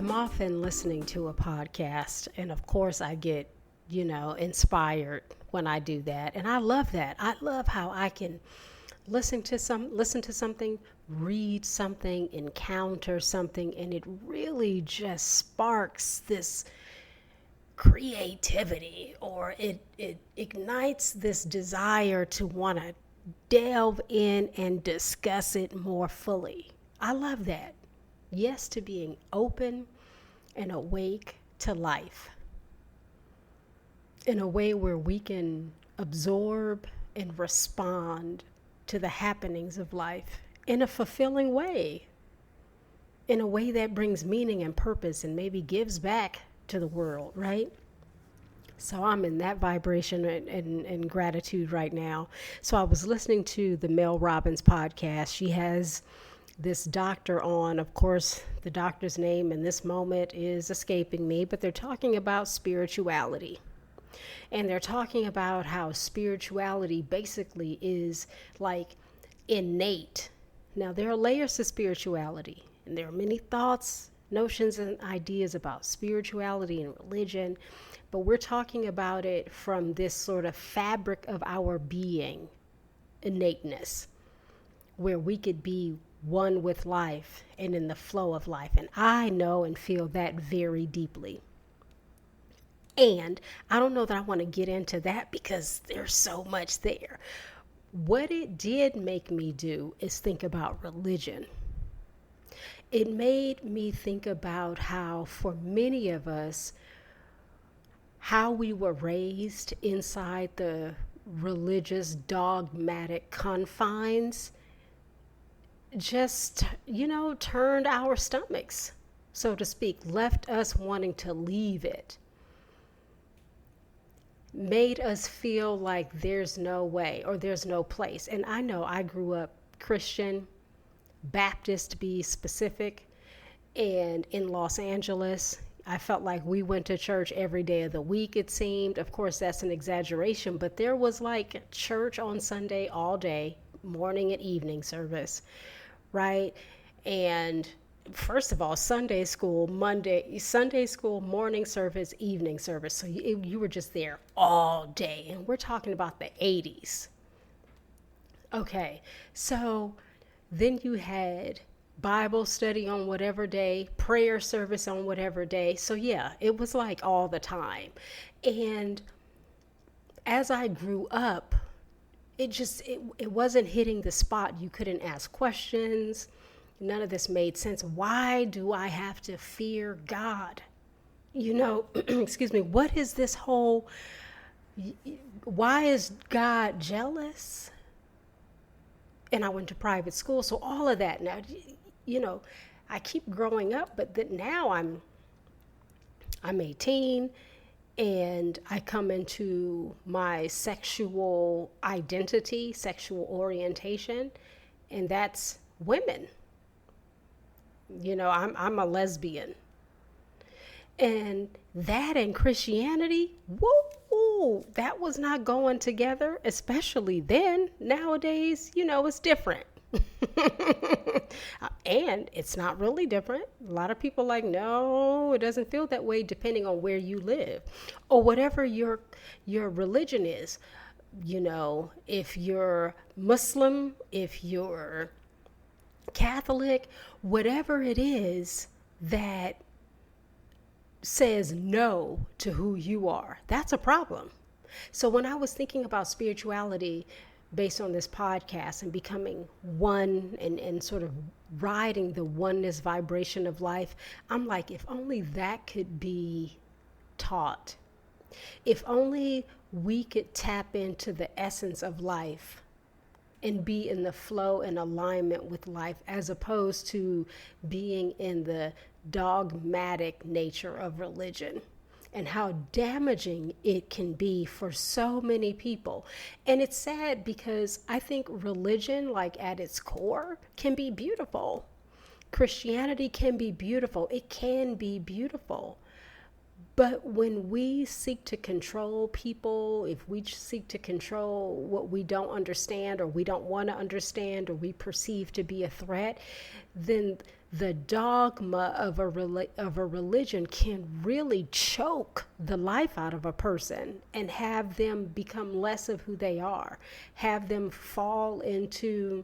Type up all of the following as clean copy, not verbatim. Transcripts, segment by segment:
I'm often listening to a podcast, and of course, I get, inspired when I do that. And I love that. I love how I can listen to something, read something, encounter something, and it really just sparks this creativity, or it ignites this desire to want to delve in and discuss it more fully. I love that. Yes, to being open and awake to life in a way where we can absorb and respond to the happenings of life in a fulfilling way, in a way that brings meaning and purpose and maybe gives back to the world, right? So I'm in that vibration and gratitude right now. So I was listening to the Mel Robbins podcast. She has this doctor on. Of course, the doctor's name in this moment is escaping me, but they're talking about spirituality. And they're talking about how spirituality basically is like innate. Now, there are layers to spirituality, and there are many thoughts, notions, and ideas about spirituality and religion, but we're talking about it from this sort of fabric of our being, innateness, where we could be one with life and in the flow of life. And I know and feel that very deeply. And I don't know that I want to get into that because there's so much there. What it did make me do is think about religion. It made me think about how, for many of us, how we were raised inside the religious dogmatic confines just, turned our stomachs, so to speak, left us wanting to leave it, made us feel like there's no way or there's no place. And I know I grew up Christian, Baptist to be specific, and in Los Angeles, I felt like we went to church every day of the week, it seemed. Of course, that's an exaggeration, but there was like church on Sunday all day, morning and evening service, right? And first of all, Sunday school, morning service, evening service. So you were just there all day. And we're talking about the 80s. Okay, so then you had Bible study on whatever day, prayer service on whatever day. So yeah, it was like all the time. And as I grew up, it wasn't hitting the spot. You couldn't ask questions. None of this made sense. Why do I have to fear God? Excuse me, what is this whole, why is God jealous? And I went to private school, so all of that. Now, I keep growing up, but now I'm 18, and I come into my sexual identity, sexual orientation, and that's women. I'm a lesbian. And that and Christianity, whoa, that was not going together, especially then. Nowadays, it's different. And it's not really different. A lot of people like, no, it doesn't feel that way, depending on where you live or whatever your religion is. If you're Muslim, if you're Catholic, whatever it is that says no to who you are, that's a problem. So when I was thinking about spirituality based on this podcast and becoming one and sort of riding the oneness vibration of life, I'm like, if only that could be taught. If only we could tap into the essence of life and be in the flow and alignment with life, as opposed to being in the dogmatic nature of religion, and how damaging it can be for so many people. And it's sad because I think religion, like at its core, can be beautiful. Christianity can be beautiful. It can be beautiful. But when we seek to control people, if we seek to control what we don't understand or we don't want to understand or we perceive to be a threat, then the dogma of a religion can really choke the life out of a person and have them become less of who they are, have them fall into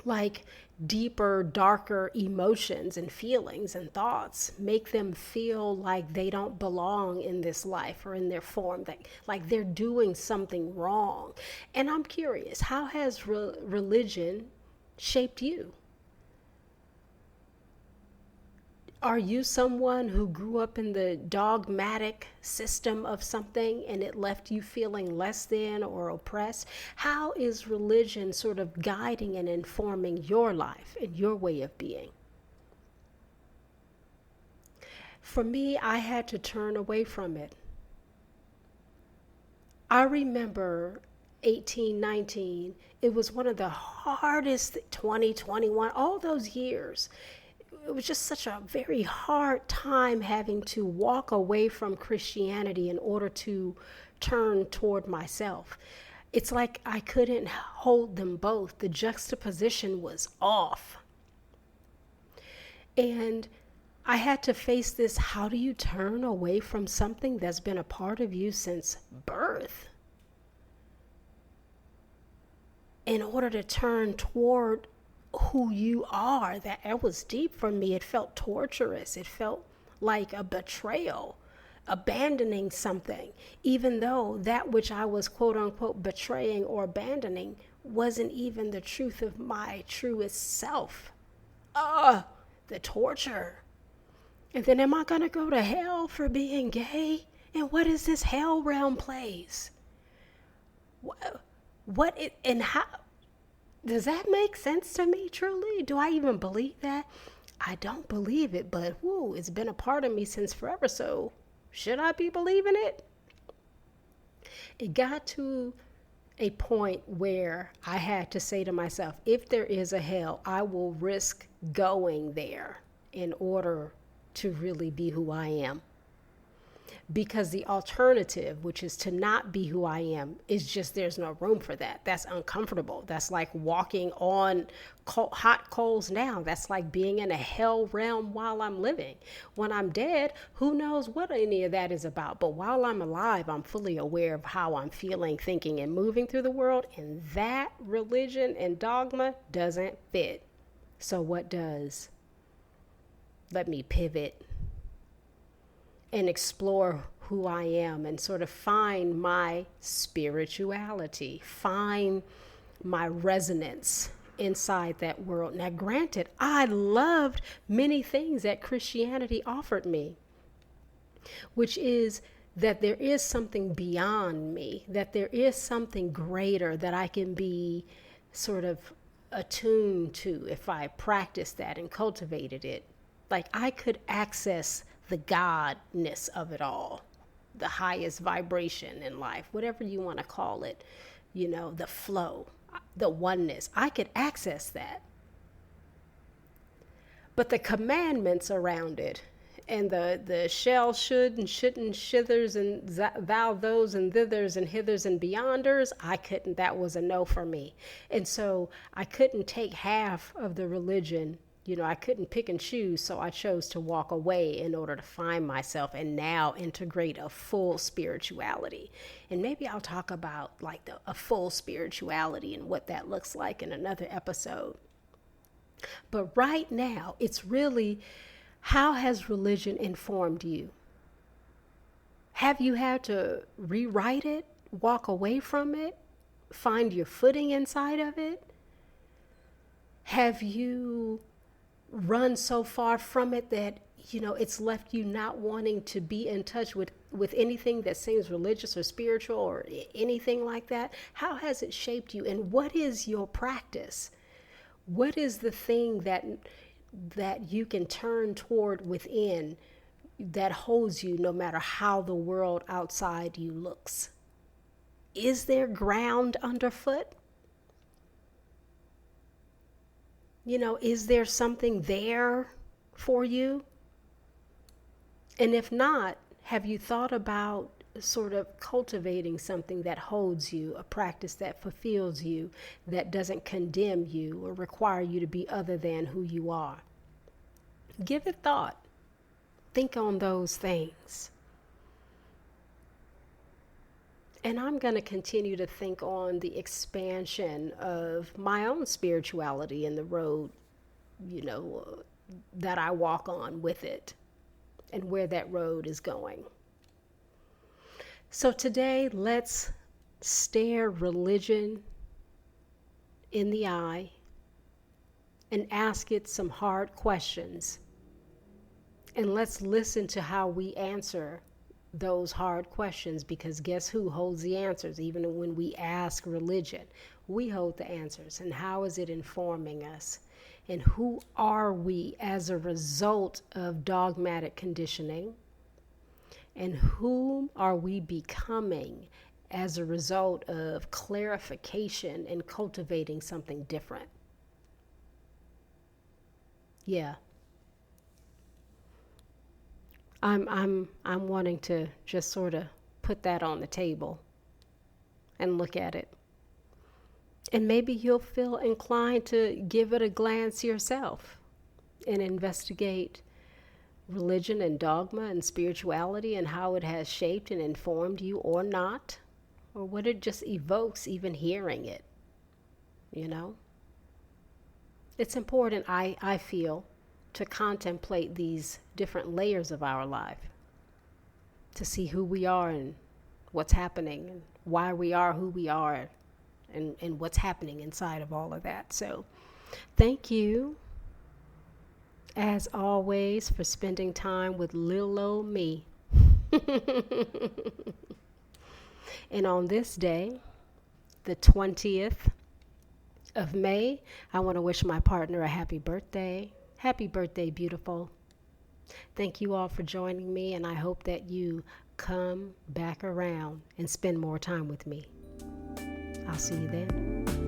like deeper, darker emotions and feelings and thoughts, make them feel like they don't belong in this life or in their form, that like they're doing something wrong. And I'm curious, how has religion shaped you? Are you someone who grew up in the dogmatic system of something and it left you feeling less than or oppressed? How is religion sort of guiding and informing your life and your way of being? For me, I had to turn away from it. I remember 18, 19, it was one of the hardest, 20, 21, all those years. It was just such a very hard time having to walk away from Christianity in order to turn toward myself. It's like I couldn't hold them both. The juxtaposition was off. And I had to face this. How do you turn away from something that's been a part of you since birth in order to turn toward who you are? That was deep for me. It felt torturous. It felt like a betrayal, abandoning something, even though that which I was quote unquote betraying or abandoning wasn't even the truth of my truest self. The torture. And then am I going to go to hell for being gay? And what is this hell realm place? And how? Does that make sense to me, truly? Do I even believe that? I don't believe it, but it's been a part of me since forever, so should I be believing it? It got to a point where I had to say to myself, if there is a hell, I will risk going there in order to really be who I am. Because the alternative, which is to not be who I am, is just, there's no room for that. That's uncomfortable. That's like walking on hot coals now. That's like being in a hell realm while I'm living. When I'm dead, who knows what any of that is about. But while I'm alive, I'm fully aware of how I'm feeling, thinking, and moving through the world. And that religion and dogma doesn't fit. So what does? Let me pivot and explore who I am and sort of find my spirituality, find my resonance inside that world. Now, granted, I loved many things that Christianity offered me, which is that there is something beyond me, that there is something greater that I can be sort of attuned to if I practiced that and cultivated it. Like I could access the godness of it all, the highest vibration in life, whatever you want to call it, the flow, the oneness. I could access that. But the commandments around it and the shall, should, and shouldn't, shithers, and thou, those, and thithers, and hithers, and beyonders, I couldn't. That was a no for me. And so I couldn't take half of the religion. I couldn't pick and choose, so I chose to walk away in order to find myself and now integrate a full spirituality. And maybe I'll talk about like a full spirituality and what that looks like in another episode. But right now, it's really, how has religion informed you? Have you had to rewrite it, walk away from it, find your footing inside of it? Have you run so far from it that it's left you not wanting to be in touch with anything that seems religious or spiritual or anything like that? How has it shaped you, and what is your practice? What is the thing that you can turn toward within that holds you no matter how the world outside you looks? Is there ground underfoot? Is there something there for you? And if not, have you thought about sort of cultivating something that holds you, a practice that fulfills you, that doesn't condemn you or require you to be other than who you are. Give it thought. Think on those things. And I'm going to continue to think on the expansion of my own spirituality and the road, that I walk on with it and where that road is going. So today, let's stare religion in the eye and ask it some hard questions. And let's listen to how we answer those hard questions, because guess who holds the answers? Even when we ask religion, we hold the answers. And how is it informing us? And who are we as a result of dogmatic conditioning? And whom are we becoming as a result of clarification and cultivating something different? Yeah. I'm wanting to just sort of put that on the table and look at it. And maybe you'll feel inclined to give it a glance yourself and investigate religion and dogma and spirituality and how it has shaped and informed you or not, or what it just evokes even hearing it. It's important, I feel, to contemplate these different layers of our life, to see who we are and what's happening and why we are who we are, and what's happening inside of all of that. So thank you, as always, for spending time with little old me. And on this day, the 20th of May, I want to wish my partner a happy birthday. Happy birthday, beautiful. Thank you all for joining me, and I hope that you come back around and spend more time with me. I'll see you then.